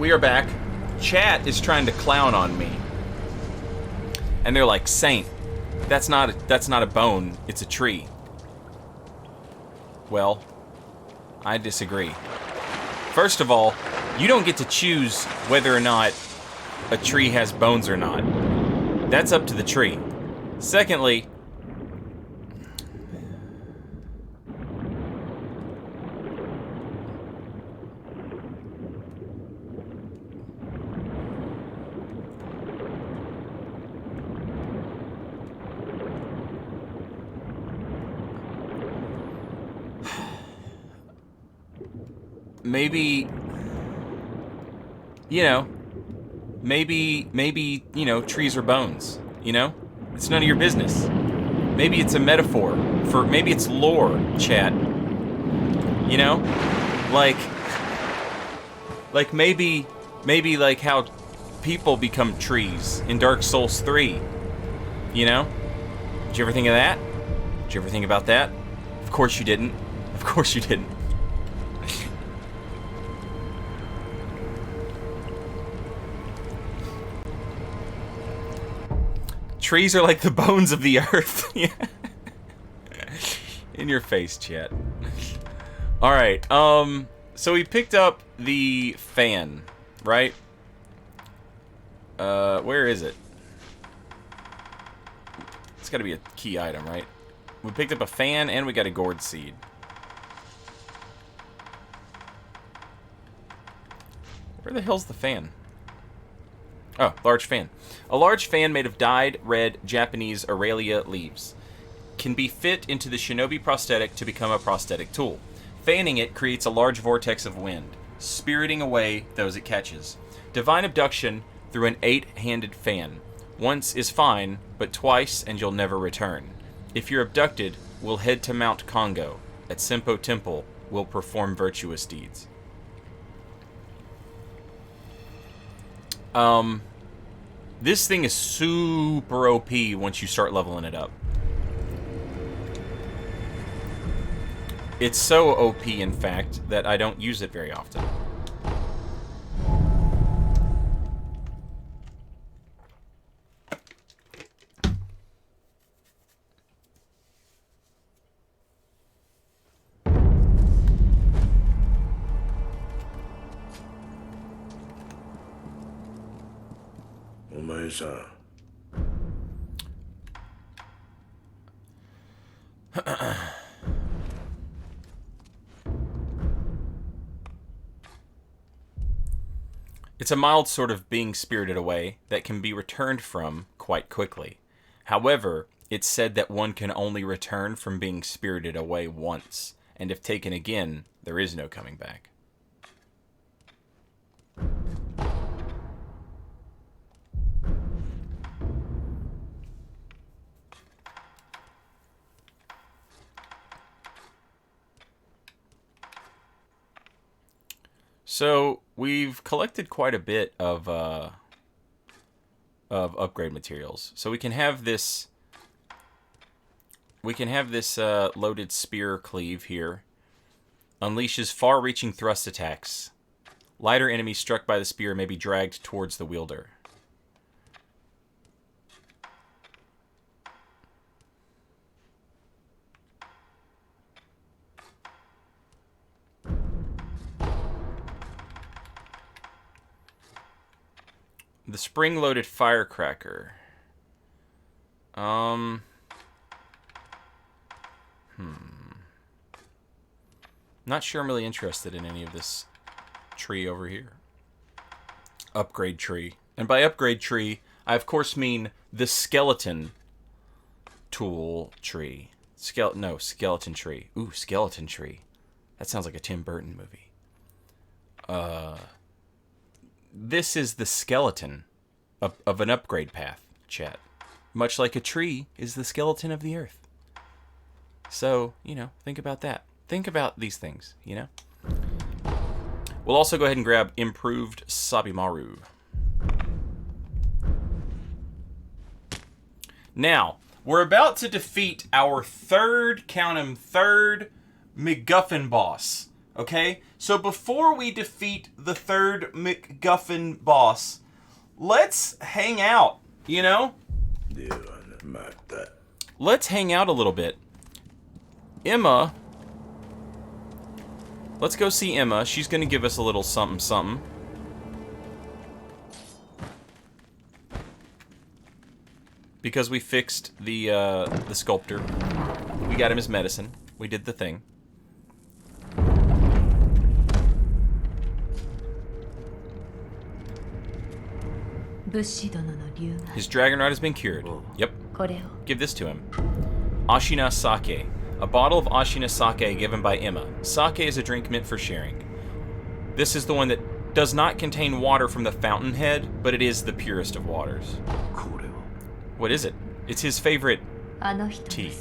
We are back. Chat is trying to clown on me. And they're like, Saint, that's not a bone, it's a tree. Well, I disagree. First of all, you don't get to choose whether or not a tree has bones or not. That's up to the tree. Secondly, maybe, you know, maybe, you know, trees are bones, you know? It's none of your business. Maybe it's a metaphor for, maybe it's lore, chat. You know? Like maybe like how people become trees in Dark Souls 3. You know? Did you ever think of that? Did you ever think about that? Of course you didn't. Of course you didn't. Trees are like the bones of the earth. In your face, chat. Alright, so we picked up the fan, right? Where is it? It's gotta be a key item, right? We picked up a fan and we got a gourd seed. Where the hell's the fan? Oh, large fan. A large fan made of dyed red Japanese Aurelia leaves can be fit into the shinobi prosthetic to become a prosthetic tool. Fanning it creates a large vortex of wind, spiriting away those it catches. Divine abduction through an 8-handed fan. Once is fine, but twice and you'll never return. If you're abducted, we'll head to Mount Congo. At Sempo Temple, we'll perform virtuous deeds. This thing is super OP once you start leveling it up. It's so OP, in fact, that I don't use it very often. It's a mild sort of being spirited away that can be returned from quite quickly. However, it's said that one can only return from being spirited away once, and if taken again, there is no coming back. So we've collected quite a bit of upgrade materials. So we can have this. Loaded spear cleave here. Unleashes far-reaching thrust attacks. Lighter enemies struck by the spear may be dragged towards the wielder. The spring-loaded firecracker. Not sure I'm really interested in any of this tree over here. Upgrade tree. And by upgrade tree, I of course mean the skeleton tool tree. Skeleton tree. Ooh, skeleton tree. That sounds like a Tim Burton movie. This is the skeleton of an upgrade path, chat. Much like a tree is the skeleton of the earth. So, you know, think about that. Think about these things, you know? We'll also go ahead and grab Improved Sabimaru. Now, we're about to defeat our third, count 'em, third MacGuffin boss. Okay? So before we defeat the third MacGuffin boss, let's hang out, you know? Let's hang out a little bit. Emma. Let's go see Emma. She's going to give us a little something something. Because we fixed the sculptor. We got him his medicine. We did the thing. His dragon rot has been cured. Yep. Give this to him. Ashina sake. A bottle of Ashina sake given by Emma. Sake is a drink meant for sharing. This is the one that does not contain water from the fountainhead, but it is the purest of waters. What is it? It's his favorite tea.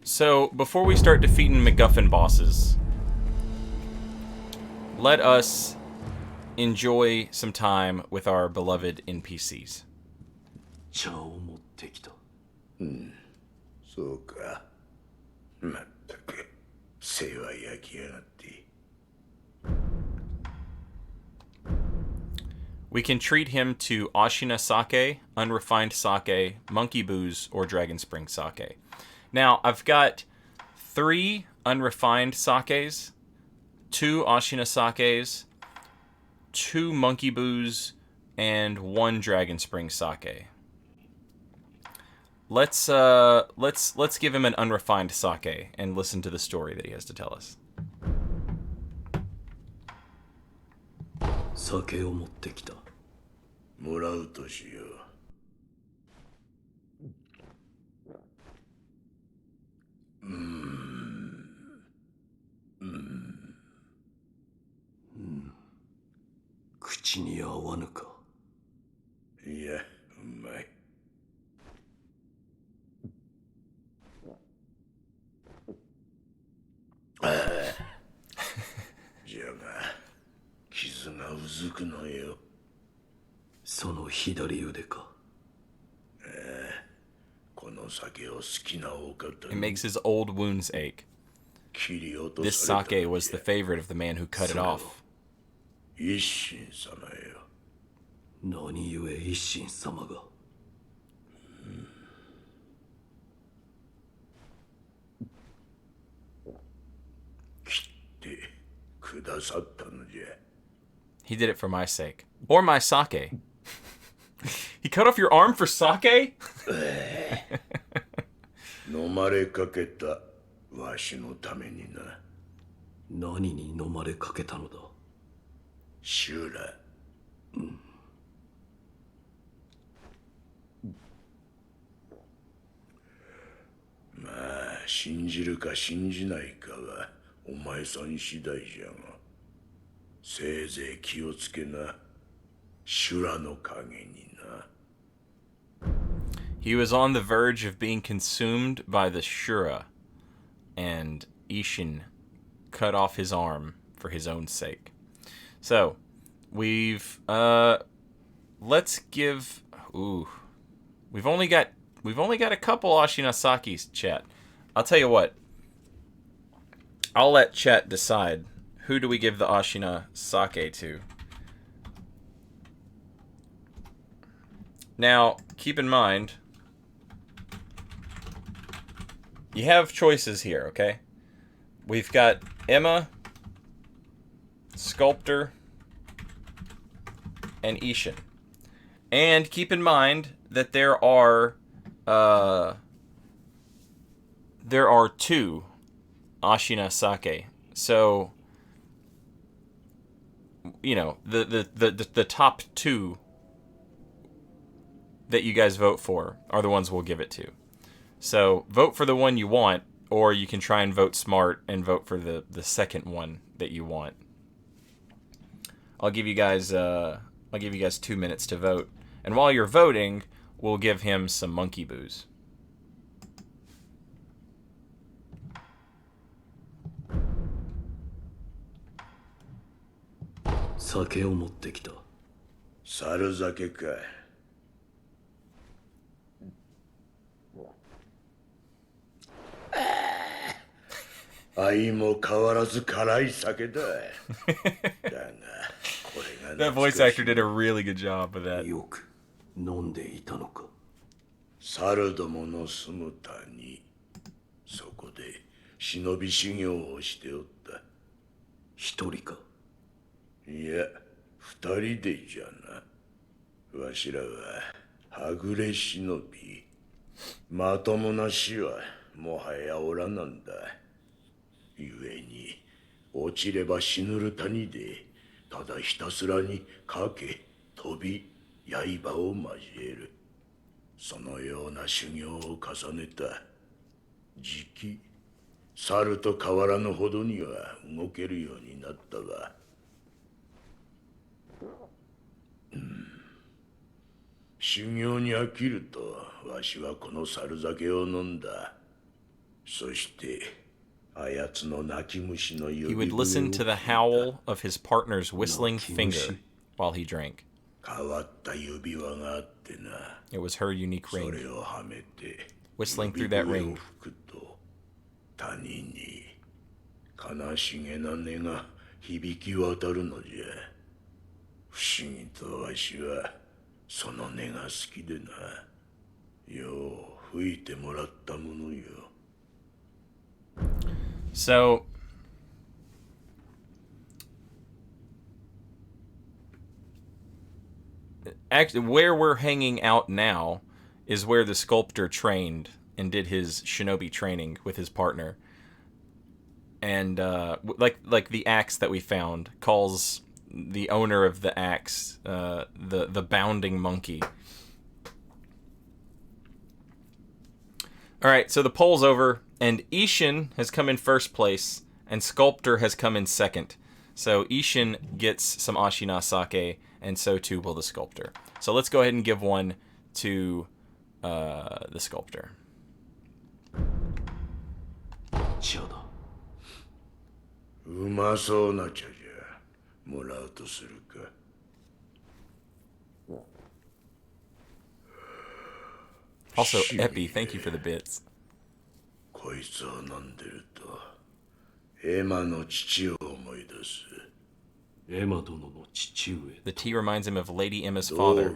So, before we start defeating MacGuffin bosses, let us enjoy some time with our beloved NPCs. 茶を持ってきた。そうか。まったく、世話焼きやがって。We can treat him to Ashina sake, unrefined sake, monkey booze, or dragon spring sake. Now, I've got 3 unrefined sakes, 2 Ashina sakes, 2 monkey booze, and 1 dragon spring sake. Let's give him an unrefined sake and listen to the story that he has to tell us. 酒を持ってきた。もらうとしよう。口に合わぬか。いや、うまい。じゃが、傷がうずくのよ。その左腕か。この酒を好きなお方 It makes his old wounds ache. 切り落と This された sake was the favorite of the man who cut it off. 一心様よ。何故一心様が。切ってくださったのじゃ。He did it for my sake. Or my sake. He cut off your arm for sake? 飲まれかけたわしのためにな。何に飲まれかけたのだ。修羅。まあ信じるか信じないかはお前さん次第じゃが、せいぜい気をつけな。修羅の影にな。He was on the verge of being consumed by the Shura, and Isshin cut off his arm for his own sake. So, we've let's give we've only got a couple Ashinasakis, chat. I'll tell you what. I'll let chat decide who do we give the Ashina sake to. Now, keep in mind, you have choices here, okay? We've got Emma, Sculptor, and Isshin. And keep in mind that there are 2 Ashina sake. So, you know, the top 2 that you guys vote for are the ones we'll give it to. So vote for the one you want, or you can try and vote smart and vote for the second one that you want. I'll give you guys 2 minutes to vote, and while you're voting, we'll give him some monkey booze. 酒を持ってきた。猿酒か。相も変わらず辛い酒だ。だが、これが That voice actor did a really good job with that. よく飲んでいたのか。猿どもの住む谷、そこで忍び修行をしておった。一人か。いや、二人でじゃな。わしらははぐれ忍び。まともな死はもはやおらなんだ。ゆえに落ちれば死ぬる谷でただひたすらにかけ飛び刃を交える。そのような修行を重ねた。じき猿と変わらぬほどには動けるようになったわ。修行に飽きるとわしはこの猿酒を飲んだ。そしてあやつの泣き虫の呼び He 声 would を listen to the howl of his partner's whistling finger while he drank. 変わった指輪があってな。 It was her unique そ ring. れをはめて Whistling through that 呼び声 ring. を吹くと谷に悲しげな音が響き渡るのじゃ。不思議とわしはその音が好きでな。よう吹いてもらったものよ。 So, actually, where we're hanging out now is where the sculptor trained and did his shinobi training with his partner. And like the axe that we found calls the owner of the axe the bounding monkey. All right, so the poll's over, and Isshin has come in first place, and Sculptor has come in second. So Isshin gets some Ashina sake, and so too will the Sculptor. So let's go ahead and give one to the Sculptor. 茶だ。うまそうな茶じゃ。もらうとするか。 Also, Epi, thank you for the bits. こいつを飲んでるとエマの父を思い出す。エマ殿の父上。 The tea reminds him of Lady Emma's 道 father,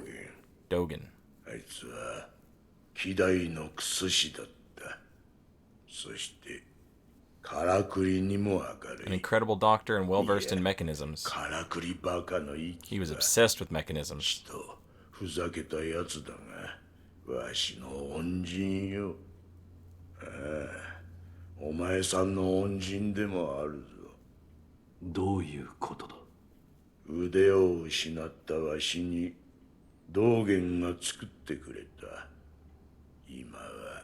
元 Dogen. あいつは希代のクス師だった。そしてからくりにも明 An るい。 incredible doctor and well-versed in mechanisms. からくりバカの息 He was は obsessed with mechanisms. とふざけたやつだがわしの恩人よ。ああ、お前さんの恩人でもあるぞ。どういうことだ。腕を失ったわしに道元が作ってくれた。今は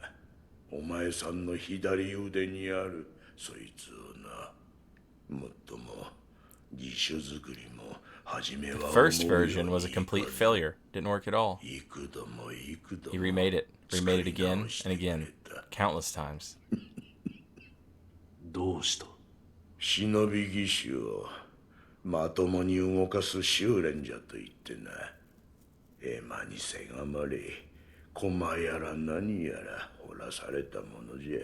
お前さんの左腕にあるそいつをな。もっとも義手作りも初めは The first version was a complete failure. Didn't work at all. 幾度も幾度 He も remade it again 使 and い直してくれ again, た。 countless times. どうした。忍び義手をまともに動かす修練じゃと言ってな。エマにせがまれ駒やら何やら掘らされたものじゃ。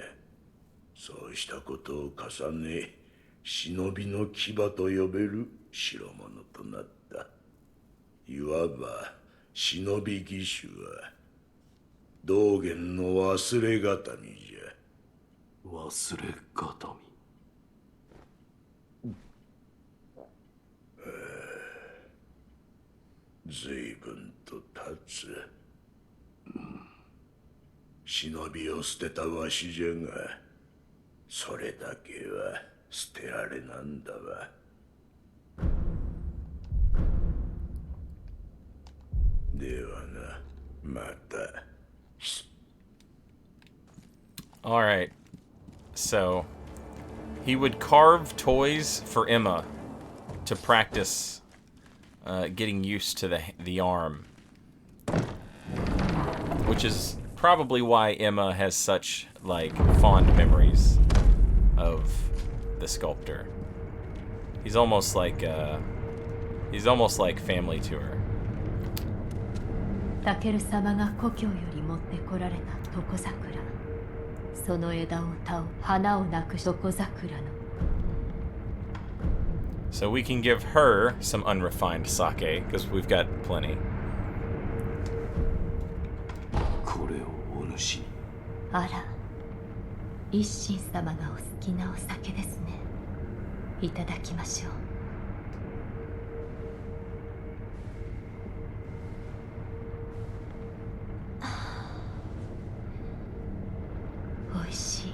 そうしたことを重ね忍びの牙と呼べる代物となった。いわば忍び義手は道元の忘れがたみじゃ。忘れがたみ。随分と経つ。忍びを捨てたわしじゃが、それだけは捨てられなんだわ。ではな、また。All right. So, he would carve toys for Emma to practice getting used to the arm, which is probably why Emma has such like fond memories of the sculptor. He's almost like He's almost like family to her. タケル様が故郷より持ってこられた床桜。その枝を倒う花を泣く床桜の。So we can give her some unrefined sake, because we've got plenty. これをお主に。あら、一心様がお好きなお酒ですね。いただきましょう。おいしい。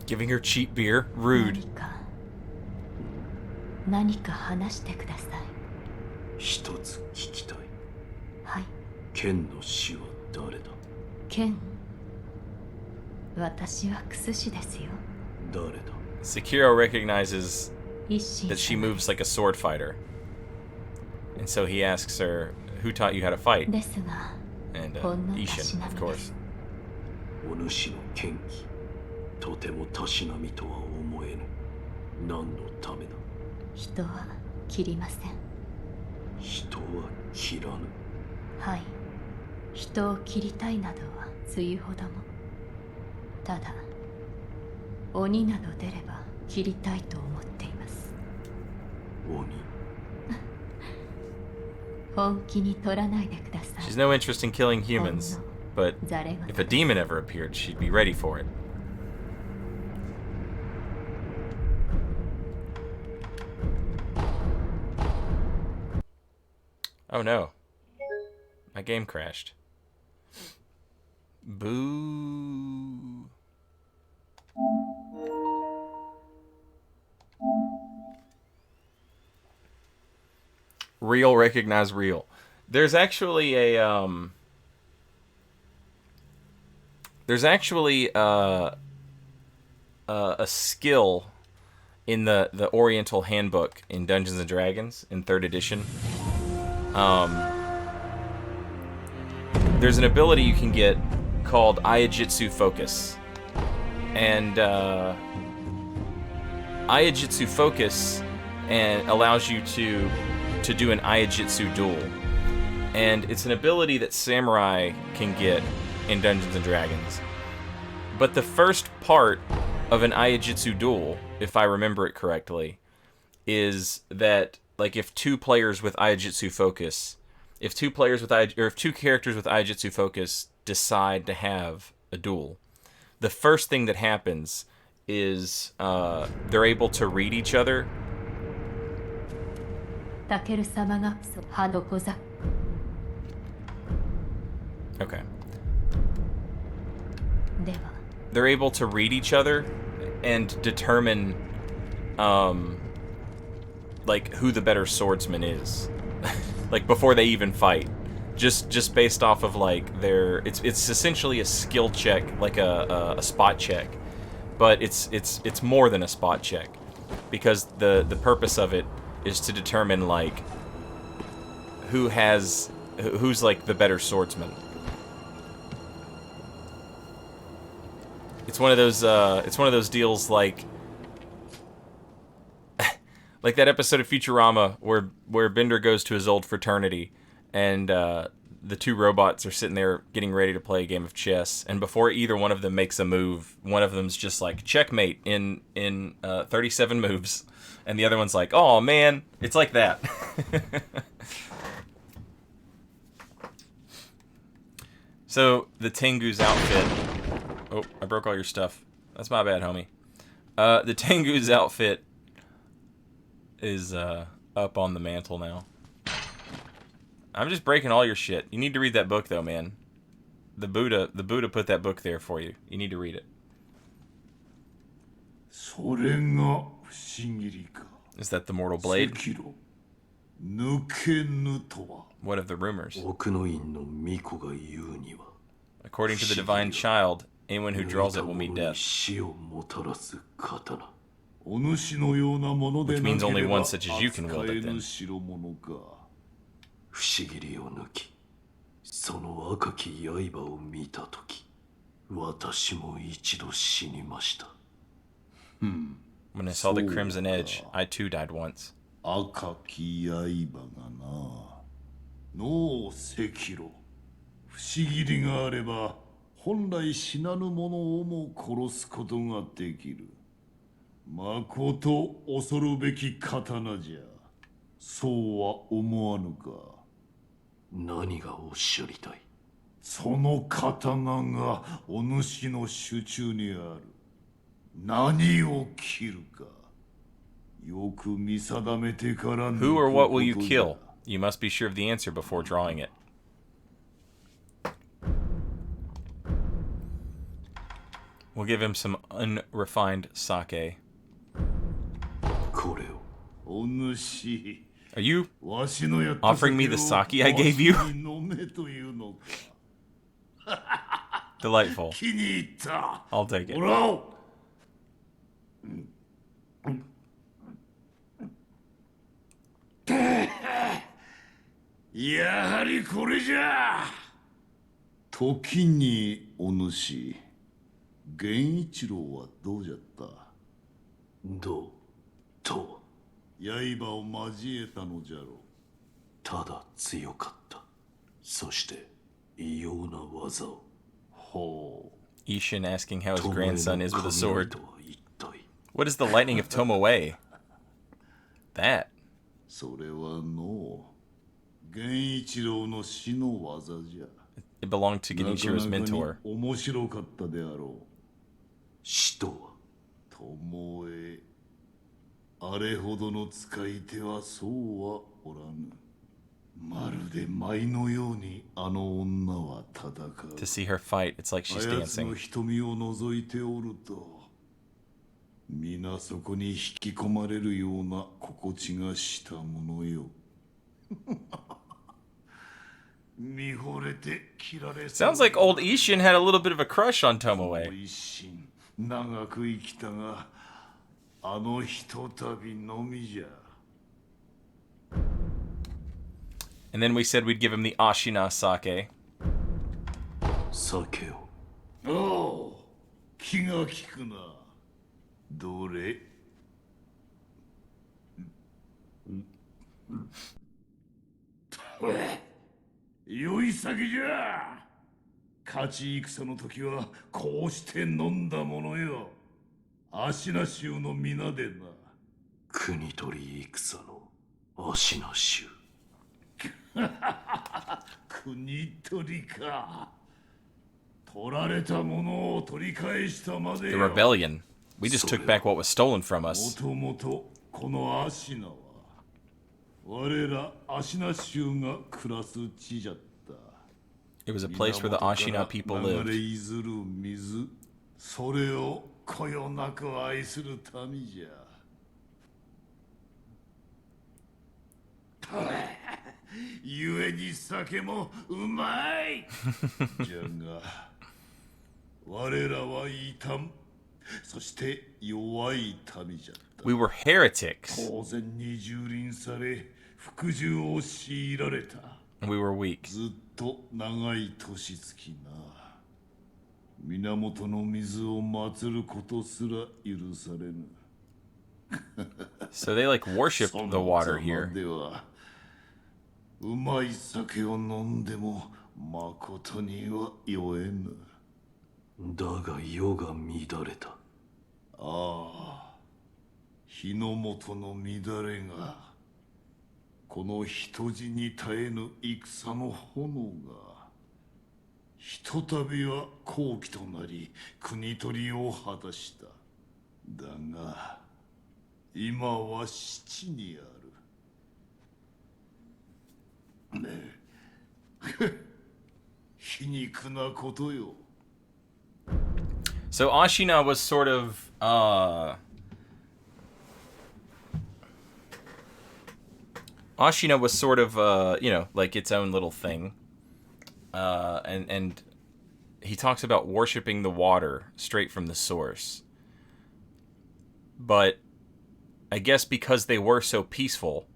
Giving her cheap beer? Rude. 何か話してください。一つ聞きたい。はい。剣の死は誰だ？剣。私はクス氏ですよ。誰だ？ Sekiro recognizes 一心 that she moves like a sword fighter. And so he asks her, who taught you how to fight? ですが、 And ほんのた Isshin, しな of みで course. す。お主の剣気、とてもたしなみとは思えぬ。何のためだ？人は切りません。人は切らぬ。はい。人を切りたいなどはつゆほども。ただ、鬼など出れば切りたいと思っています。鬼。本気に取らないでください。 She's no interest in killing humans, but if a demon ever appeared, she'd be ready for it. Oh no. My game crashed. Boo. Real recognize real. There's actually a a skill in the Oriental Handbook in Dungeons and Dragons in 3rd edition. There's an ability you can get called Iajutsu Focus. And Iajutsu Focus allows you to do an Iajutsu duel. And it's an ability that samurai can get in Dungeons and Dragons. But the first part of an Iajutsu duel, if I remember it correctly, is that like if two players with Iajutsu Focus, if two characters with Iajutsu Focus decide to have a duel, the first thing that happens is they're able to read each other. Okay. They're able to read each other and determine like who the better swordsman is. Like before they even fight. Just based off of like their it's essentially a skill check, like a spot check. But it's more than a spot check. Because the purpose of it is to determine like who's like the better swordsman. It's one of those deals like like that episode of Futurama where Bender goes to his old fraternity and the two robots are sitting there getting ready to play a game of chess, and before either one of them makes a move, one of them's just like checkmate in 37 moves, and the other one's like, oh man, it's like that. So the Tengu's outfit. Oh, I broke all your stuff. That's my bad, homie. The Tengu's outfit is up on the mantle now. I'm just breaking all your shit. You need to read that book though, man. The Buddha put that book there for you. You need to read it. Is that the mortal blade? What of the rumors? According to the divine child, anyone who draws it will meet death. Which means only one such as you can wield it then. 私も一度死にました。 When I saw the Crimson Edge, I too died once. 赤き刃がな。のう赤炉。不思議りがあれば本来死なぬ者をも殺すことができる。まこと恐るべき刀じゃ。そうは思わぬか。何がおっしゃりたい？その刀がお主の手中にある。何を切るか。よく見定めてから Who or what will you kill? You must be sure of the answer before drawing it. We'll give him some unrefined sake. これを。お主。 Are you わしのやった offering me the sake I gave you? わしに飲めというのか。 Delightful. 気に入った。 I'll take it. もらおう。やはりこれじゃ。時にお主、源一郎はどうじゃった？どうと刃を交えたのじゃろう。ただ強かった。そして異様な技を。ほう。 Isshin asking how his grandson is with a sword. とは一体。 What is the lightning of Tomoe? That. それはのう、源一郎の死の技じゃ。 It belonged to Genichiro's なかなか mentor. に面白かったであろう。死とは巴、あれほどの使い手はそうはおらぬ。まるで舞のようにあの女は戦う。 To see her fight, it's like あ she's やつの dancing. 瞳を覗いておると、皆そこに引き込まれるような心地がしたものよ。見惚れて切られそう。 Sounds like old Isshin had a little bit of a crush on Tomoe. 一心長く生きたが、あのひとたびのみじゃ。 And then we said we'd give him the Ashina sake. 酒を。おお、気が利くな。どれ？良い酒じゃ。勝ち戦の時はこうして飲んだものよ。芦名衆の皆でな。国取り戦の芦名衆。国取りか。取られたものを取り返したまで The よ。 rebellion. We just took back what was stolen from も us. ともとこの芦名は我ら芦名衆が暮らす地じゃった。 It was a place where the Ashina people 流れ lived. いずる水、それをこよなく愛する民じゃ。ゆえに酒もうまい。じゃが我らは異端、そして弱い民じゃった。 We were heretics. 当然に蹂躙され服従を強いられた。 And we were weak. ずっと長い年月な。源の水を祀ることすら許されぬ。 So they like worship the water その here. ざまではうまい酒を飲んでもまことには酔えぬ。だが世が乱れた。ああ、日の元の乱れが、この人死に絶えぬ戦の炎が、ひとたびは好機となり国取りを果たした。だが今は死地にある。ねえ、皮肉なことよ。 So Ashina was sort of Ashina was sort of you know, like its own little thing. And he talks about worshiping the water straight from the source. But I guess because they were so peaceful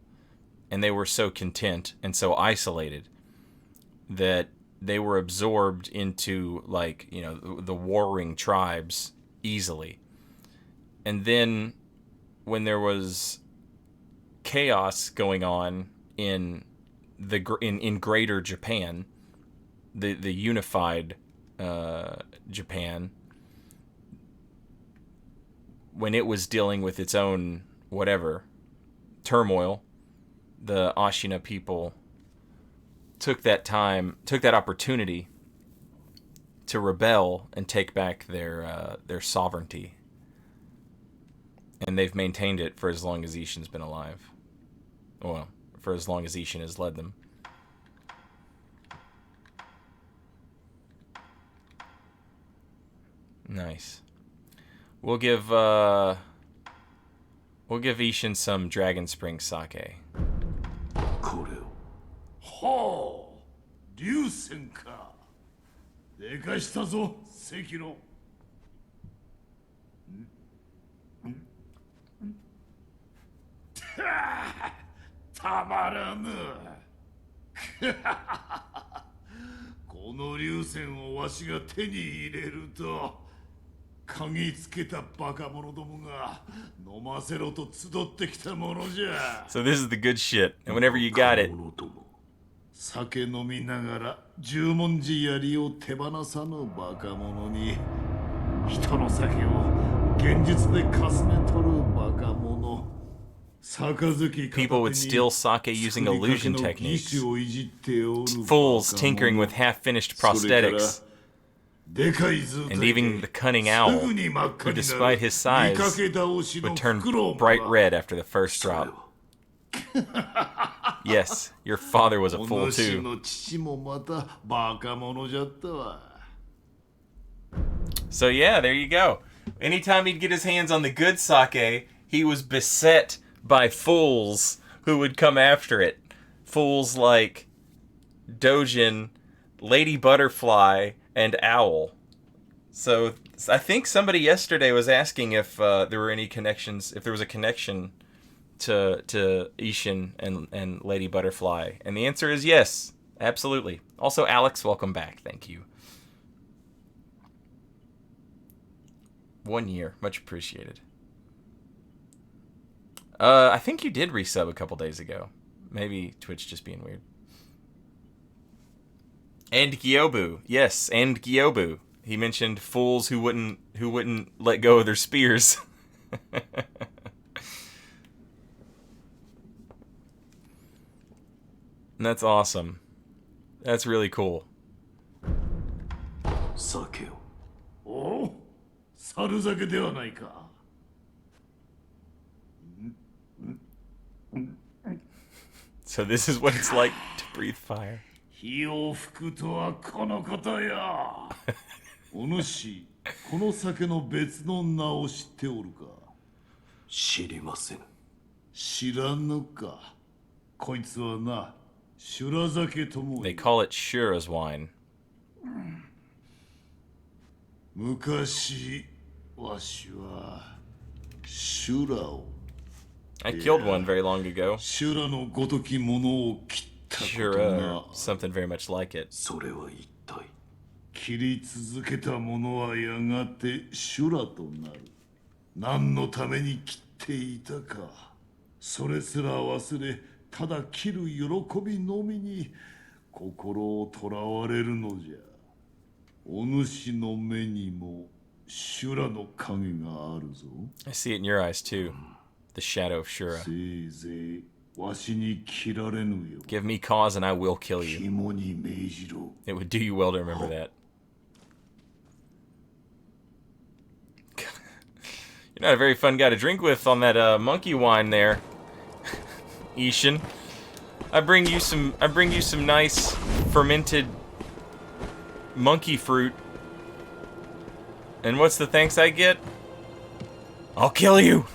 and they were so content and so isolated that they were absorbed into, like, you know, the warring tribes easily. And then when there was chaos going on in greater Japan, the unified Japan, when it was dealing with its own whatever turmoil, the Ashina people took that opportunity to rebel and take back their sovereignty. And they've maintained it for as long as Isshin's been alive. Well, for as long as Isshin has led them. Nice. We'll give Isshin some Dragon Spring sake. これをはあ流線かでかしたぞ赤炉たまらぬこの流線をわしが手に入れると嗅ぎつけたバカ者どもが飲ませろと集ってきたものじゃ So this is the good shit, and whenever you got it, 者ども酒飲みながら十文字槍を手放さぬバカ者に人の酒を現実でかすめ取るバカ者 people would steal sake using illusion techniques. Fools tinkering with half-finished prosthetics. And even the cunning owl, who despite his size, would turn bright red after the first drop. Yes, your father was a fool too. So yeah, there you go. Anytime he'd get his hands on the good sake, he was beset by fools who would come after it. Fools like Dojin, Lady Butterfly, and Owl. So I think somebody yesterday was asking if there were any connections, if there was a connection to Isshin and Lady Butterfly. And the answer is yes, absolutely. Also, Alex, welcome back. Thank you. 1 year. Much appreciated. I think you did resub a couple days ago. Maybe Twitch just being weird. And Gyobu. Yes, and Gyobu. He mentioned fools who wouldn't let go of their spears. And that's awesome. That's really cool. 酒をお猿酒ではないか So this is what it's like to breathe fire. 火を吹くとはこのことよお主この酒の別の名を知っておるか知りません知らぬかこいつはな修羅酒とも They call it Shura's wine. 昔わしは修羅を I killed one very long ago. 修羅のごときものを切ったこと Shura, が or something very much like it. それは一体切り続けたものはやがて修羅となる何のために切っていたかそれすら忘れただ切る喜びのみに心をとらわれるのじゃお主の目にも修羅の影があるぞ I see it in your eyes too. The shadow of Shura. せいぜいわしに切られぬよ Give me cause and I will kill you. 肝に銘じろ It would do you well to remember that. You're not a very fun guy to drink with on that monkey wine there, Isshin. I bring you some nice fermented monkey fruit. And what's the thanks I get? I'll kill you.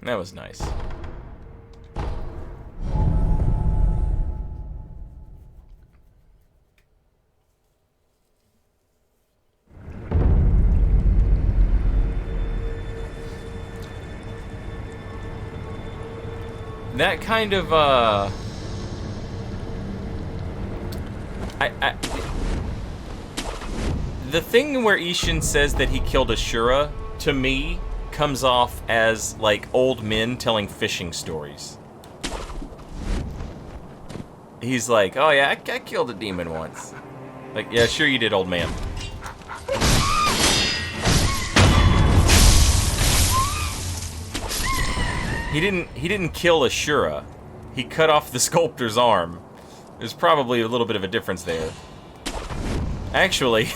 That was nice. that kind of the thing where Isshin says that he killed Ashura, to me, comes off as like old men telling fishing stories. He's like, oh yeah, I killed a demon once. Like, yeah, sure you did, old man. He didn't kill Ashura. He cut off the sculptor's arm. There's probably a little bit of a difference there. Actually,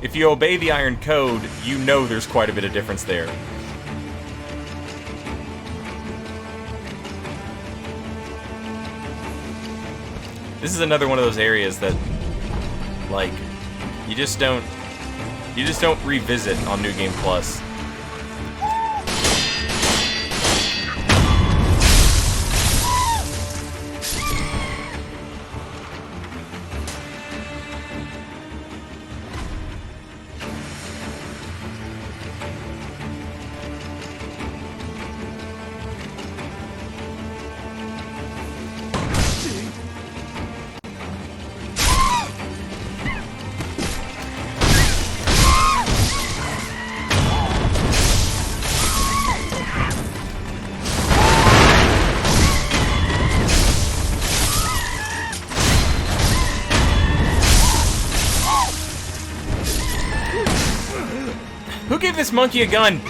if you obey the Iron Code, you know there's quite a bit of difference there. This is another one of those areas that, like, you just don't revisit on New Game Plus. Who gave this monkey a gun?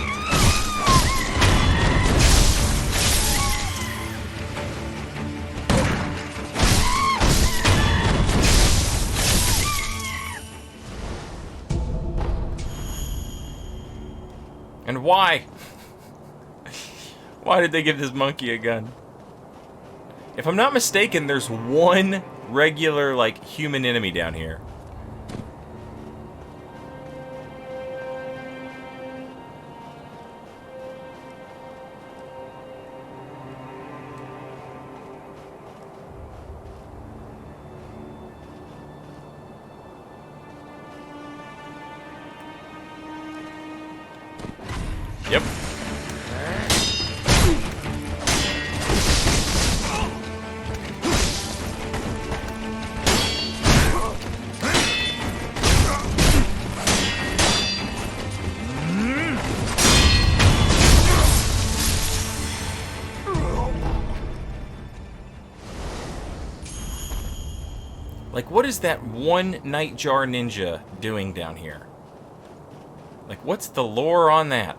And why? Why did they give this monkey a gun? If I'm not mistaken, there's one regular, like, human enemy down here. Yep. Like, what is that one Nightjar ninja doing down here? Like, what's the lore on that?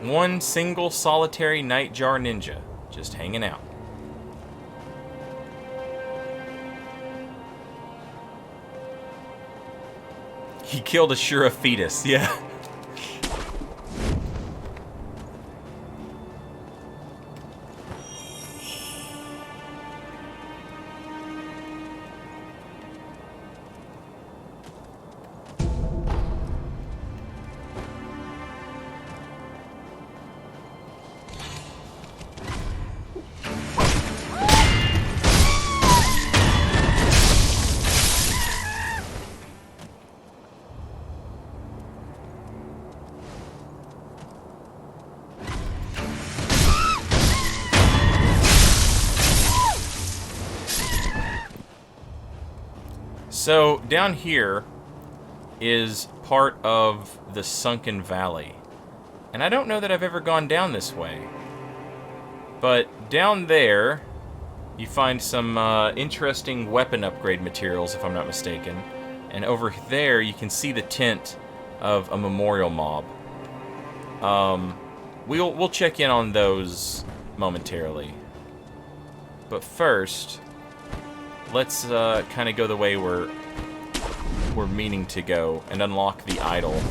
One single solitary Nightjar ninja just hanging out. He killed a Shura fetus, yeah. So, down here is part of the Sunken Valley. And I don't know that I've ever gone down this way. But down there, you find some interesting weapon upgrade materials, if I'm not mistaken. And over there, you can see the tent of a memorial mob. We'll check in on those momentarily. But first, let's kind of go the way we're meaning to go and unlock the idol.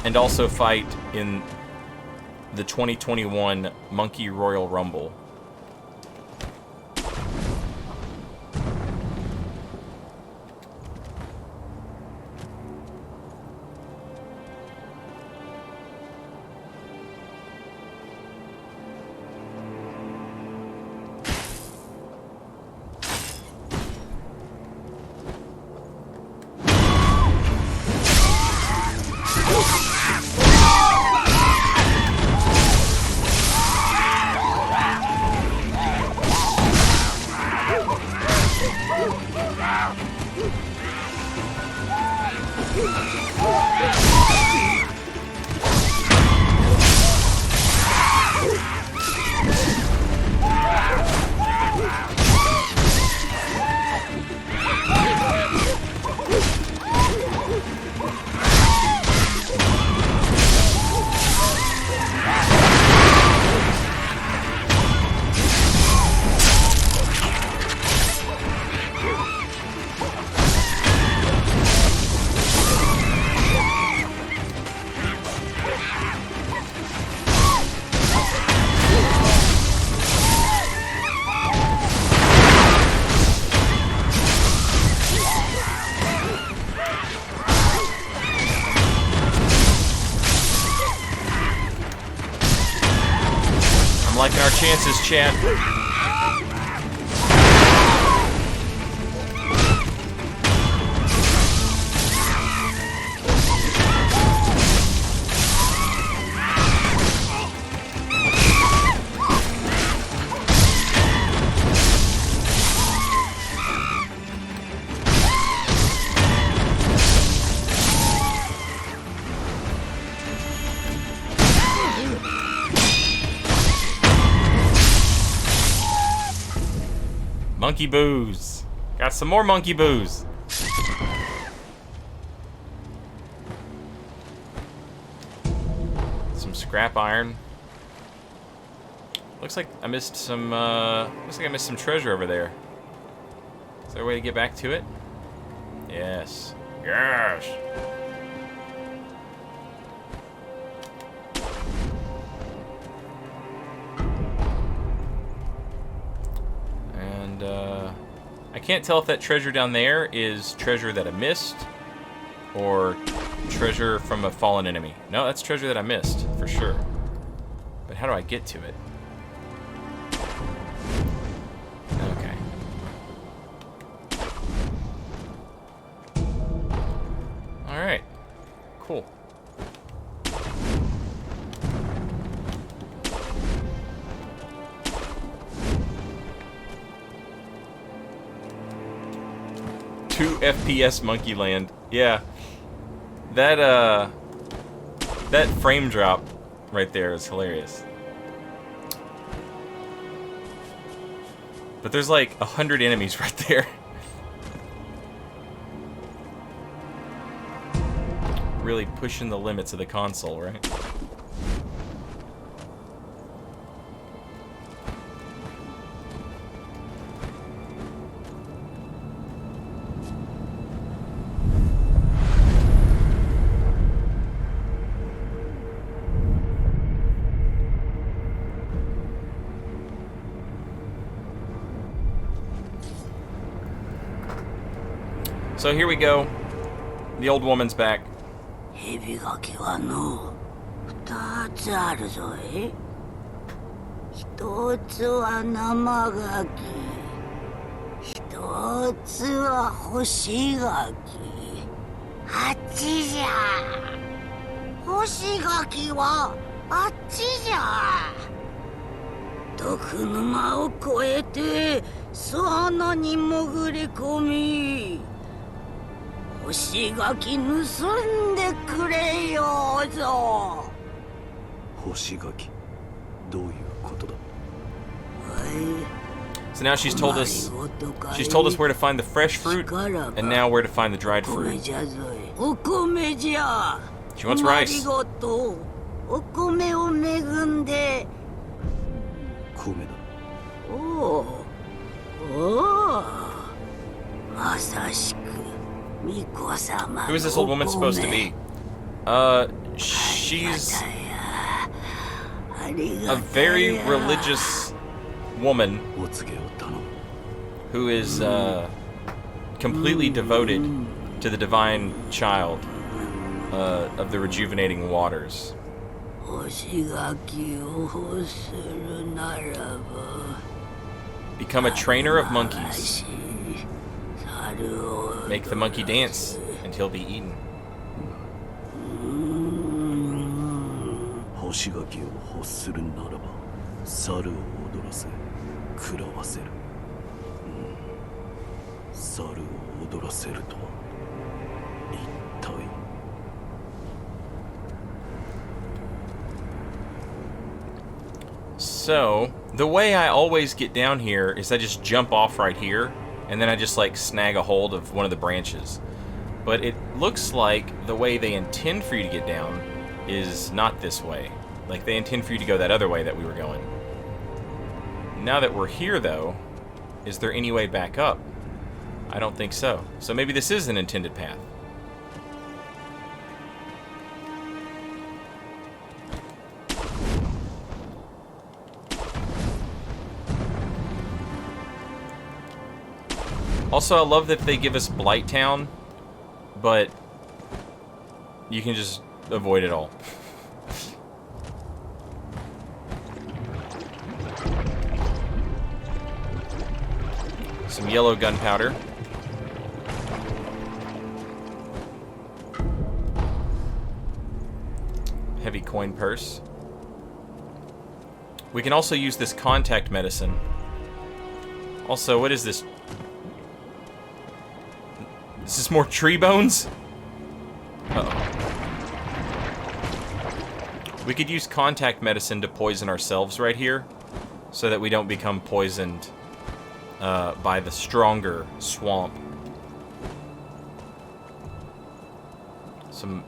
And also fight in the 2021 Monkey Royal Rumble. Liking our chances, chat. Monkey booze. Got some more monkey booze. Some scrap iron. Looks like I missed some. Looks like I missed some treasure over there. Is there a way to get back to it? Yes. Yes. I can't tell if that treasure down there is treasure that I missed or treasure from a fallen enemy. No, that's treasure that I missed, for sure. But how do I get to it? Okay. Alright. Cool. FPS Monkey Land. Yeah. That frame drop right there is hilarious. But there's like 100 enemies right there. Really pushing the limits of the console, right? So here we go. The old woman's back. 蛇垣はの2つあるぞい。1つは生垣、1つは干し垣。あっちじゃ。干し垣はあっちじゃ。毒沼を越えて巣穴に潜り込み。干し柿盗んでくれよぞ。干し柿、どういうことだ。So now she's told us where to find the fresh fruit, and now where to find the dried fruit. She wants rice. お米を恵んで。米だ。おお、まさしく。Who is this old woman supposed to be? She's a very religious woman who is completely devoted to the divine child of the rejuvenating waters. Become a trainer of monkeys. Make the monkey dance, and he'll be eaten. 干し柿を欲するならば、猿を踊らせ、食らわせる。猿を踊らせるとは一体。 So, the way I always get down here is I just jump off right here, and then I just like snag a hold of one of the branches. But it looks like the way they intend for you to get down is not this way. Like they intend for you to go that other way that we were going. Now that we're here though, is there any way back up? I don't think so. So maybe this is an intended path. Also, I love that they give us Blight Town, but you can just avoid it all. Some yellow gunpowder. Heavy coin purse. We can also use this contact medicine. Also, what is this? Is this more tree bones? Uh-oh. We could use contact medicine to poison ourselves right here, so that we don't become poisoned by the stronger swamp. Some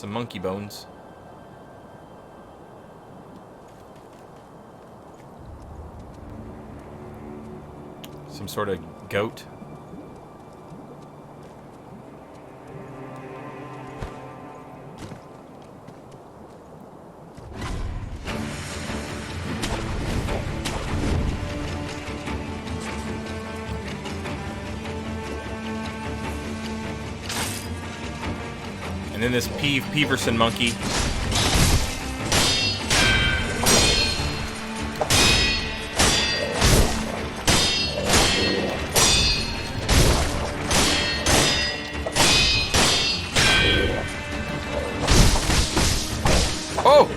monkey bones. Some sort of goat. And then this Peverson monkey. Oh!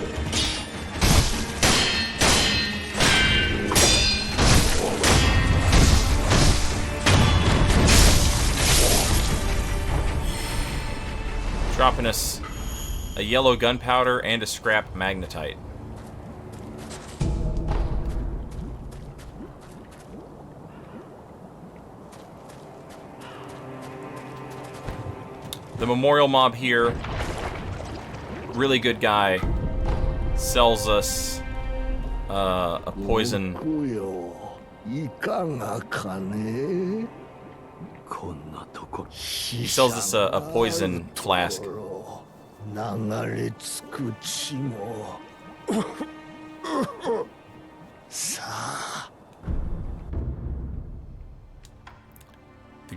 Dropping us a yellow gunpowder and a scrap magnetite. The memorial mob here, really good guy, sells us a poison. He sells us a poison flask. The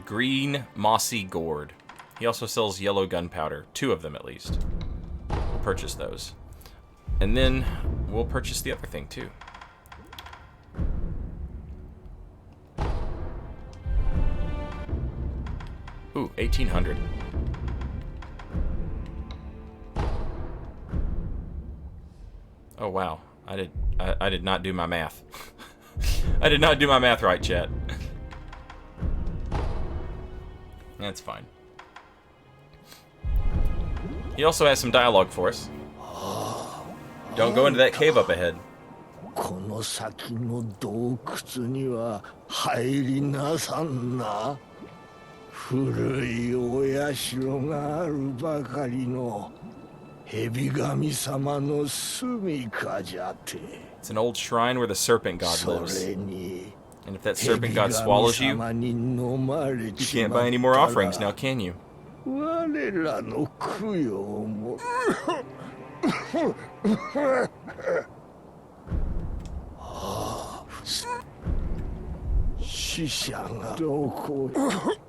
green mossy gourd. He also sells yellow gunpowder, 2 of them at least. We'll purchase those. And then we'll purchase the other thing too. Ooh, 1800. Oh wow, I did not do my math. I did not do my math right, chat. That's fine. He also has some dialogue for us. Don't go into that cave up ahead. この先の洞窟には入りなさんな。古いお社があるばかりの蛇神様の住処じゃて。It's an old shrine where the serpent god lives. And if that serpent god swallows you, you can't buy any more offerings now, can you? 我らの供養も。死者がどこへ。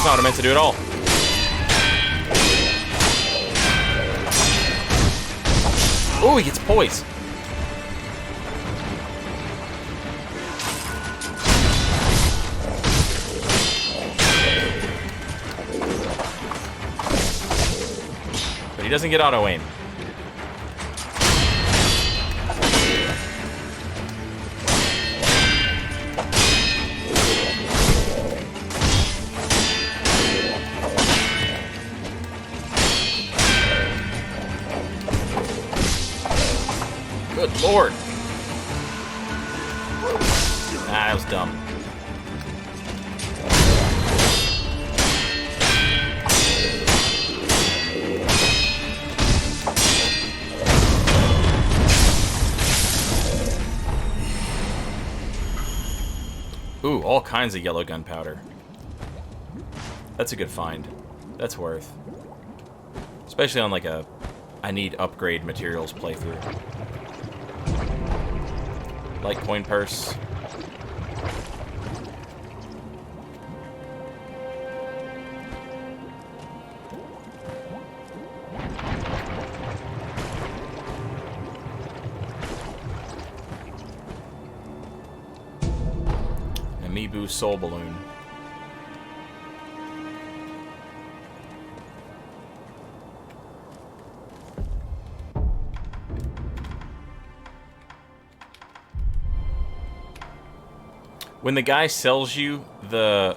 That's not what I meant to do at all. Oh, he gets poised. But he doesn't get auto aim. Good lord. Ah, that was dumb. Ooh, all kinds of yellow gunpowder. That's a good find. That's worth. Especially on like a I need upgrade materials playthrough. Light coin purse. Amiibo soul balloon. When the guy sells you the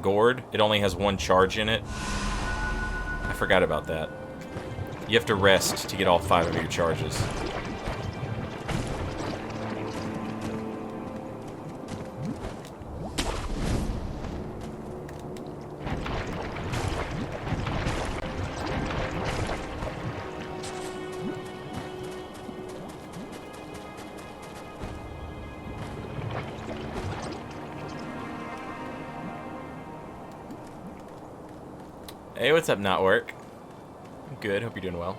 gourd, it only has one charge in it. I forgot about that. You have to rest to get all 5 of your charges. Hey, what's up, Not Work? I'm good, hope you're doing well.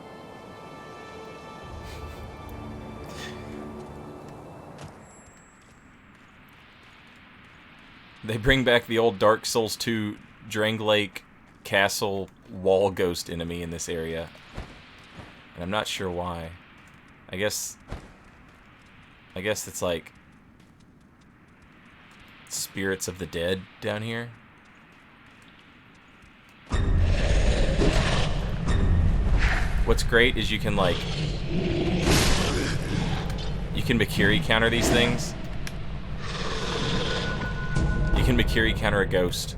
They bring back the old Dark Souls 2 Drangleic Castle wall ghost enemy in this area. And I'm not sure why. I guess it's like spirits of the dead down here. What's great is you can Makiri counter these things. You can Makiri counter a ghost.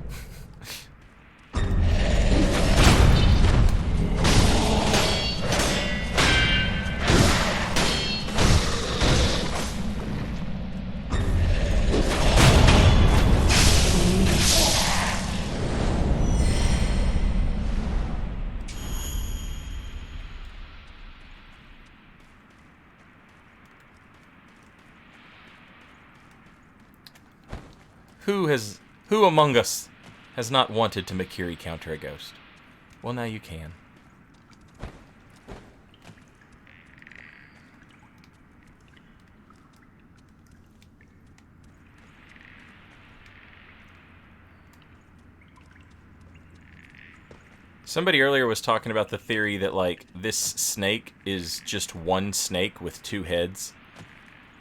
Who among us has not wanted to Makiri counter a ghost? Well, now you can. Somebody earlier was talking about the theory that, like, this snake is just one snake with 2 heads.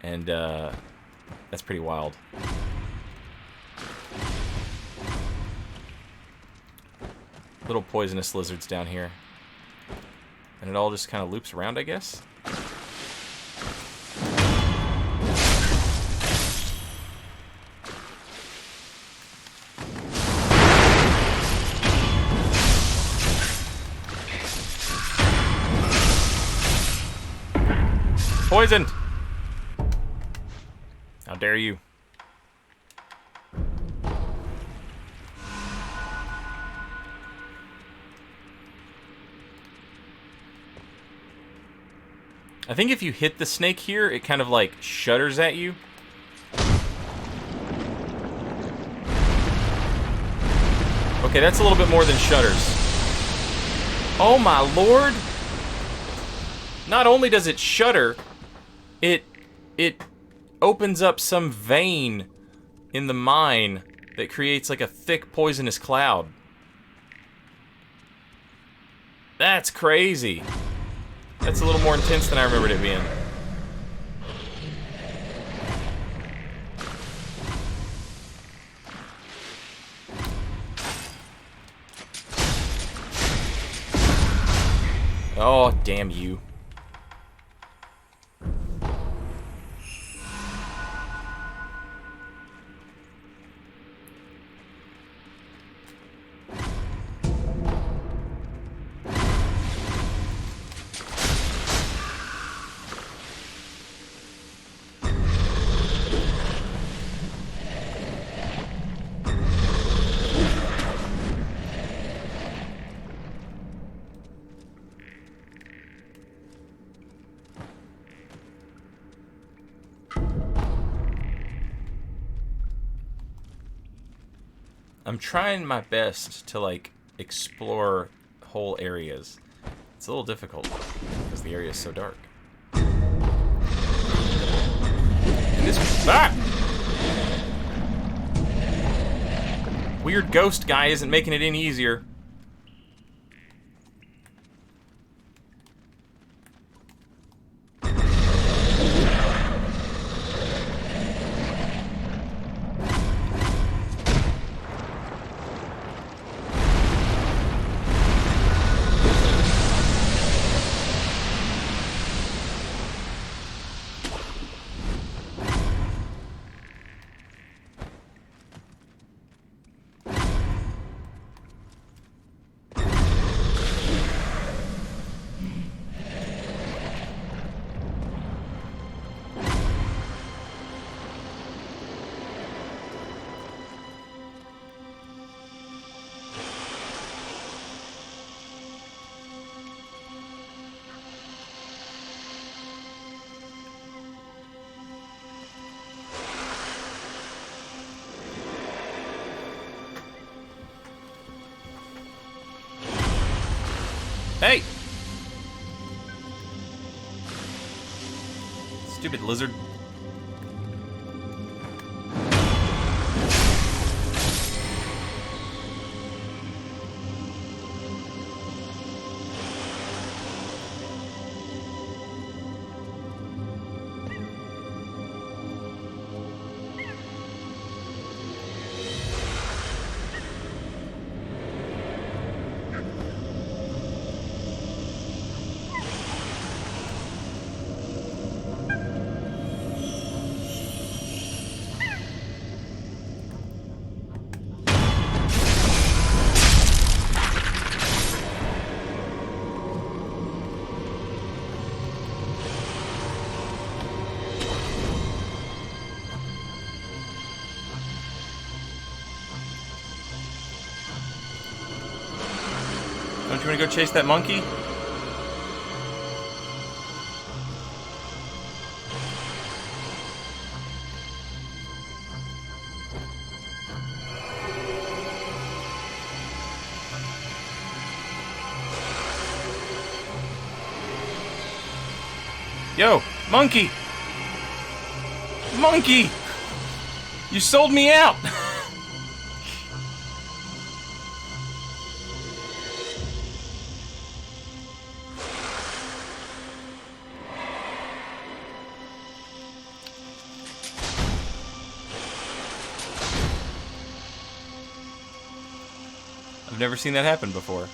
And, that's pretty wild. Little poisonous lizards down here. And it all just kind of loops around, I guess? Poisoned! How dare you? I think if you hit the snake here, it kind of like shudders at you. Okay, that's a little bit more than shudders. Oh my lord! Not only does it shudder, it opens up some vein in the mine that creates like a thick poisonous cloud. That's crazy. That's a little more intense than I remembered it being. Oh, damn you. I'm trying my best to, like, explore whole areas. It's a little difficult, because the area is so dark. And this... Ah! Weird ghost guy isn't making it any easier. Hey! Stupid lizard. Don't you want to go chase that monkey? Yo, monkey! Monkey! You sold me out! I've never seen that happen before.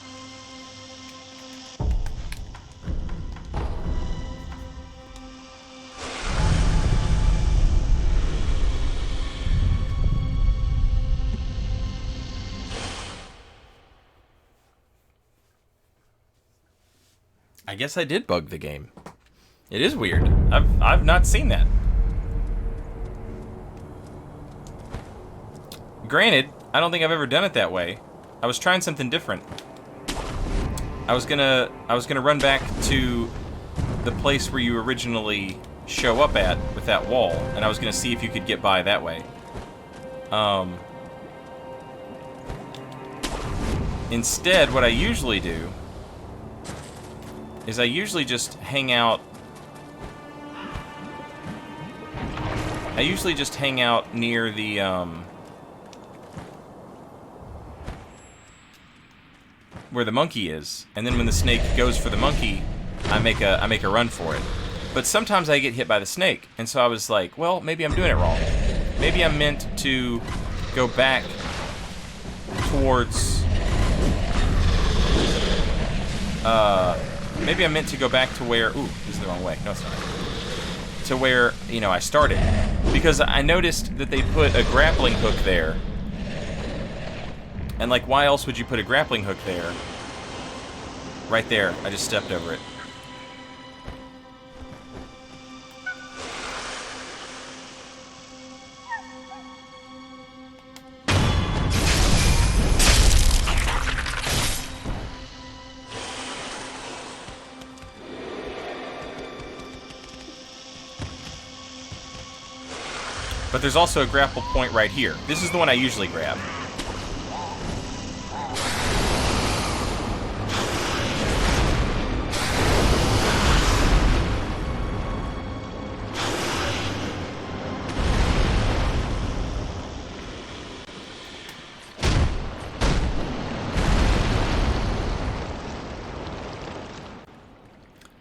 I guess I did bug the game. It is weird. I've not seen that. Granted, I don't think I've ever done it that way. I was trying something different. I was gonna run back to the place where you originally show up at with that wall, and I was gonna see if you could get by that way. Instead, what I usually do is I usually just hang out. I usually just hang out near the where the monkey is, and then when the snake goes for the monkey, I make a run for it. But sometimes I get hit by the snake, and so I was like, well, maybe I'm doing it wrong. Maybe I'm meant to go back towards... maybe I'm meant to go back to where... Ooh, this is the wrong way. No, it's not. To where, you know, I started. Because I noticed that they put a grappling hook there. And, like, why else would you put a grappling hook there? Right there. I just stepped over it. But there's also a grapple point right here. This is the one I usually grab.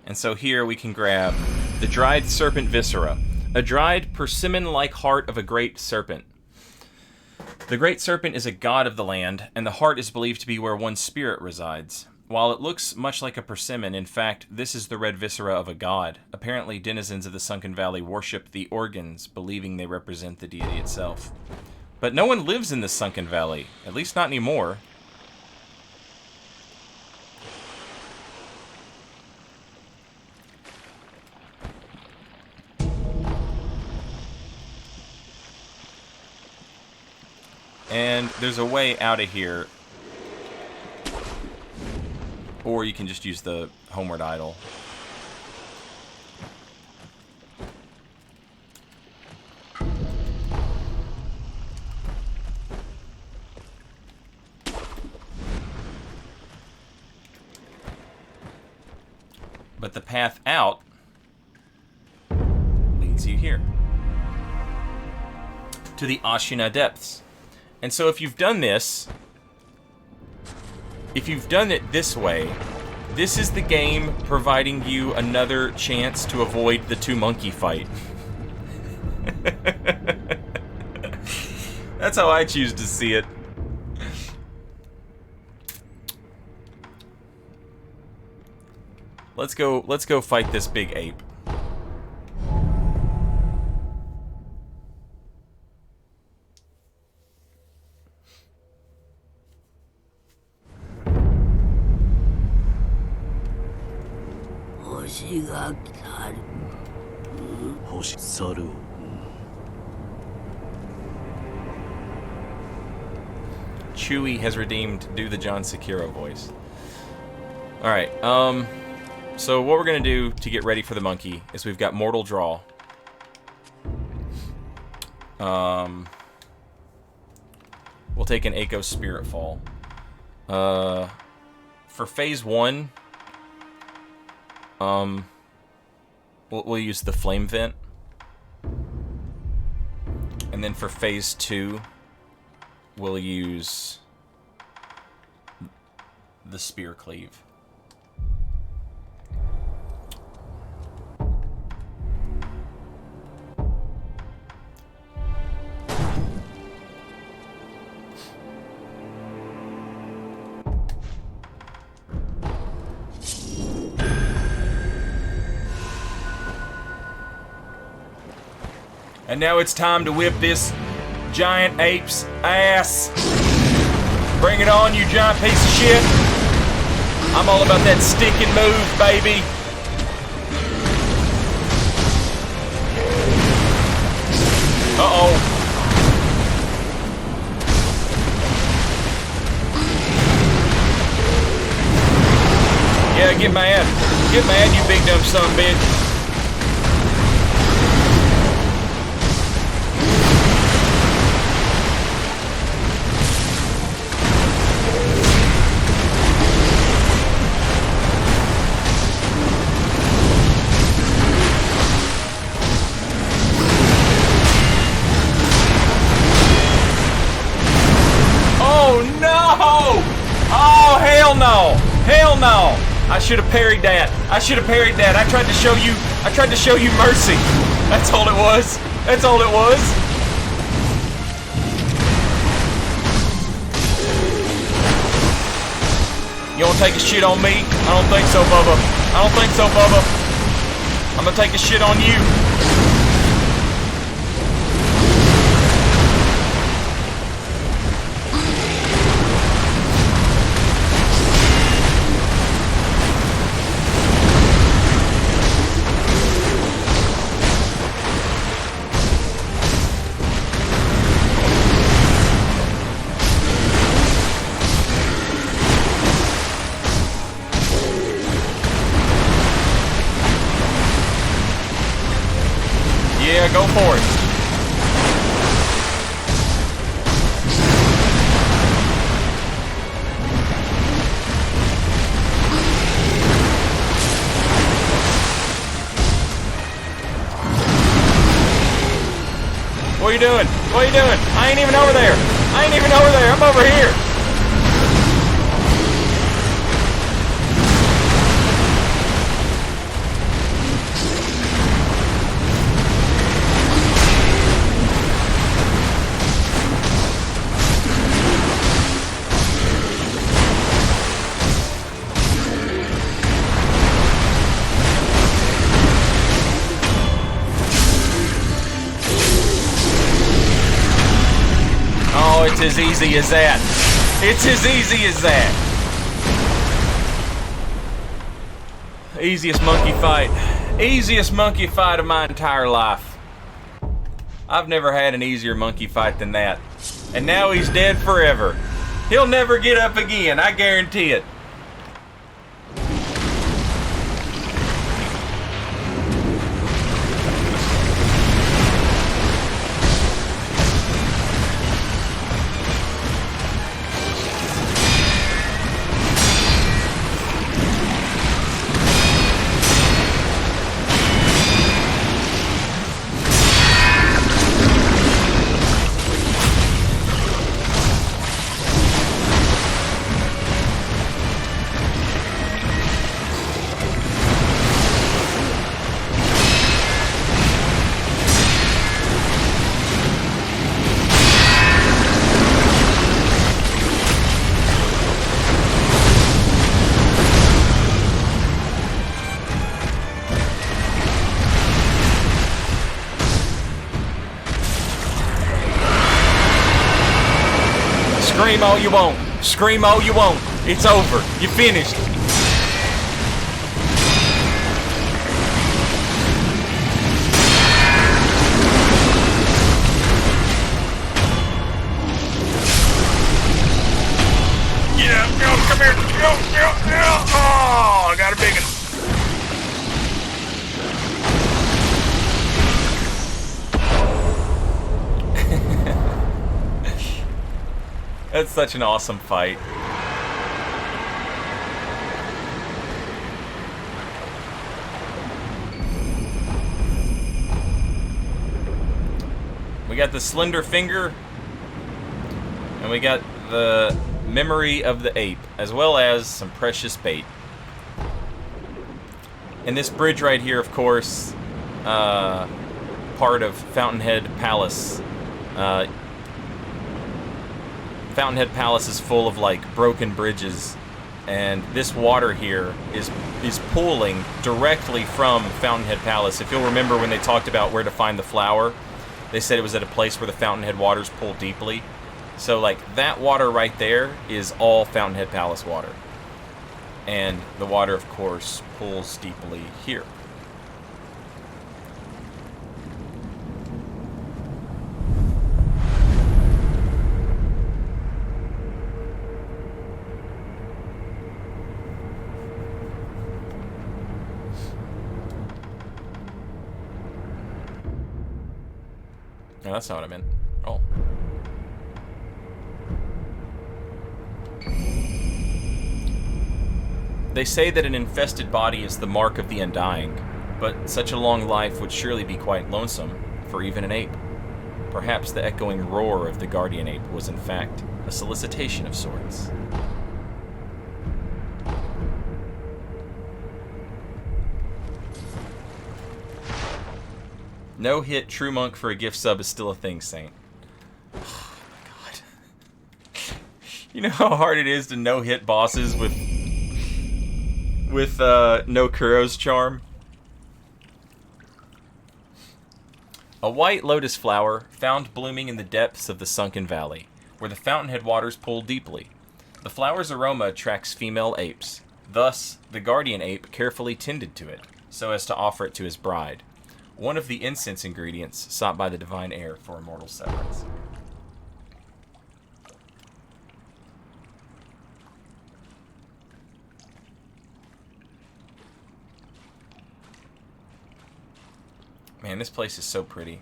And so here we can grab the dried serpent viscera. A dried, persimmon-like heart of a great serpent. The great serpent is a god of the land, and the heart is believed to be where one's spirit resides. While it looks much like a persimmon, in fact, this is the red viscera of a god. Apparently, denizens of the Sunken Valley worship the organs, believing they represent the deity itself. But no one lives in the Sunken Valley, at least not anymore. And there's a way out of here. Or you can just use the homeward idol. But the path out leads you here. To the Ashina depths. And so if you've done this, if you've done it this way, this is the game providing you another chance to avoid the two monkey fight. That's how I choose to see it. Let's go fight this big ape. Chewie has redeemed do the John Sekiro voice. Alright, so what we're gonna do to get ready for the monkey is we've got Mortal Draw. We'll take an Eiko Spirit Fall. For phase 1, we'll use the Flame Vent. And then for phase 2, we'll use the Spear Cleave. And now it's time to whip this giant ape's ass. Bring it on, you giant piece of shit. I'm all about that stick and move, baby. Uh-oh. Yeah, get mad. Get mad, you big dumb son of a bitch. Oh, hell Hell no! Hell no! I should have parried that. I should have parried that. I tried to show you mercy. That's all it was. That's all it was. You wanna take a shit on me? I don't think so, Bubba. I don't think so, Bubba. I'm gonna take a shit on you. Yeah, go for it. What are you doing? What are you doing? I ain't even over there. I ain't even over there. I'm over here. Oh, it's as easy as that. It's as easy as that. Easiest monkey fight. Easiest monkey fight of my entire life. I've never had an easier monkey fight than that. And now he's dead forever. He'll never get up again, I guarantee it. Scream all you want. Scream all you want. It's over. You finished. Yeah, come here. Oh, I got a big one. That's such an awesome fight. We got the slender finger, and we got the memory of the ape, as well as some precious bait. And this bridge right here, of course, part of Fountainhead Palace. Fountainhead Palace is full of like broken bridges, and this water here is pooling directly from Fountainhead Palace. If you'll remember when they talked about where to find the flower, they said it was at a place where the Fountainhead waters pool deeply. So like that water right there is all Fountainhead Palace water. And the water, of course, pools deeply here. No, that's not what I meant. Oh. They say that an infested body is the mark of the undying, but such a long life would surely be quite lonesome for even an ape. Perhaps the echoing roar of the guardian ape was in fact a solicitation of sorts. No hit true monk for a gift sub is still a thing, Saint. Oh my god. You know how hard it is to no hit bosses with no Kuro's charm? A white lotus flower found blooming in the depths of the sunken valley, where the fountainhead waters pool deeply. The flower's aroma attracts female apes. Thus, the guardian ape carefully tended to it, so as to offer it to his bride. One of the incense ingredients sought by the divine heir for immortal severance. Man, this place is so pretty.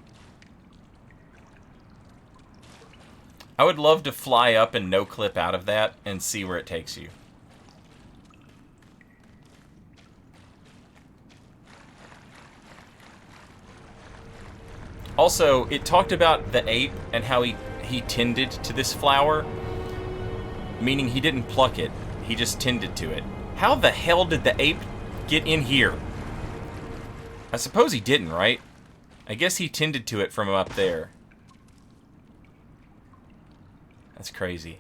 I would love to fly up and no-clip out of that and see where it takes you. Also, it talked about the ape and how he tended to this flower, meaning he didn't pluck it, he just tended to it. How the hell did the ape get in here? I suppose he didn't, right? I guess he tended to it from up there. That's crazy.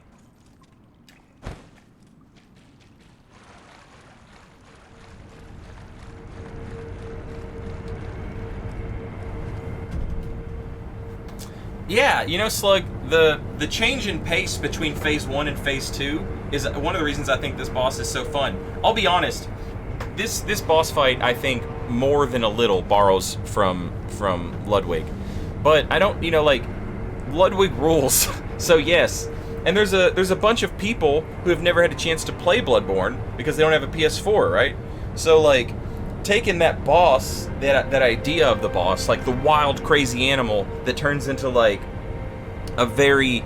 Yeah, you know, Slug, the change in pace between Phase 1 and Phase 2 is one of the reasons I think this boss is so fun. I'll be honest, this boss fight, I think, more than a little borrows from Ludwig. But I don't, you know, like, Ludwig rules. So yes. And there's a bunch of people who have never had a chance to play Bloodborne because they don't have a PS4, right? So, like, taking that boss, that idea of the boss, like the wild, crazy animal that turns into, like, a very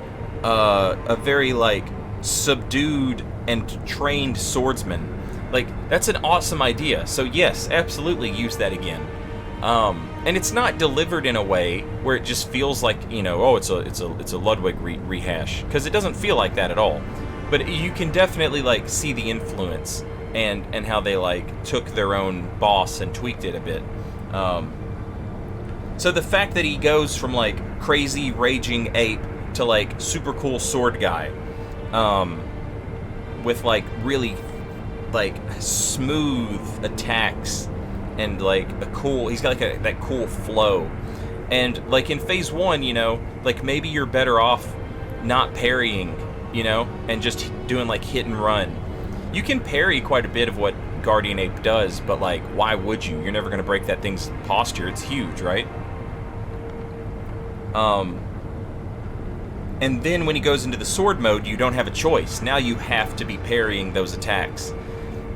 like subdued and trained swordsman. Like, that's an awesome idea. So yes, absolutely use that again. And it's not delivered in a way where it just feels like, you know, oh, it's a Ludwig rehash, because it doesn't feel like that at all. But you can definitely, like, see the influence and how they, like, took their own boss and tweaked it a bit. So the fact that he goes from, like, crazy raging ape to, like, super cool sword guy, with, like, really, like, smooth attacks and, like, he's got, like, that cool flow. And, like, in Phase 1, you know, like, maybe you're better off not parrying, you know, and just doing, like, hit and run. You can parry quite a bit of what Guardian Ape does, but, like, why would you? You're never going to break that thing's posture. It's huge, right? And then when he goes into the sword mode, you don't have a choice. Now you have to be parrying those attacks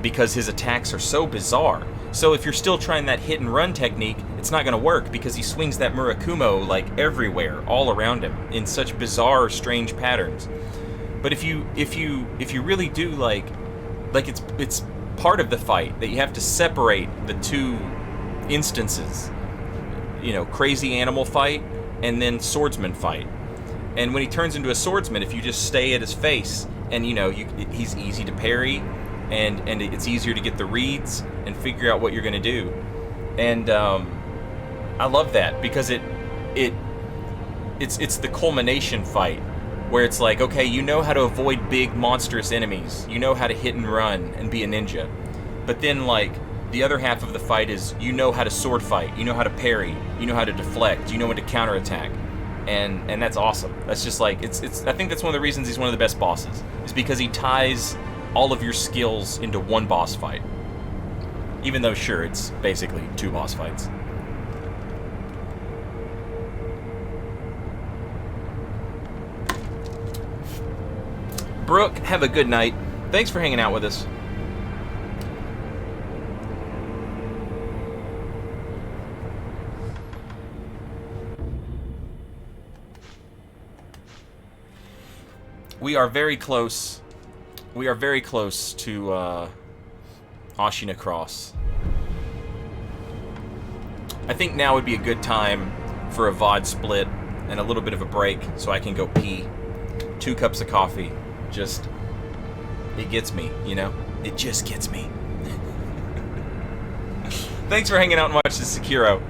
because his attacks are so bizarre. So if you're still trying that hit and run technique, it's not going to work because he swings that Murakumo, like, everywhere, all around him, in such bizarre, strange patterns. But if you really do, like it's part of the fight that you have to separate the two instances, you know, crazy animal fight and then swordsman fight. And when he turns into a swordsman, if you just stay at his face, and, you know, he's easy to parry, and it's easier to get the reads and figure out what you're going to do. And I love that because it's the culmination fight where it's like, okay, you know how to avoid big monstrous enemies, you know how to hit and run and be a ninja, but then, like, the other half of the fight is you know how to sword fight, you know how to parry, you know how to deflect, you know when to counterattack. And that's awesome. That's just, like, it's I think that's one of the reasons he's one of the best bosses, is because he ties all of your skills into one boss fight. Even though, sure, it's basically two boss fights. Brooke, have a good night. Thanks for hanging out with us. We are very close. We are very close to Ashina Cross. I think now would be a good time for a VOD split and a little bit of a break so I can go pee. 2 cups of coffee. Just, it gets me, you know? It just gets me. Thanks for hanging out and watching Sekiro.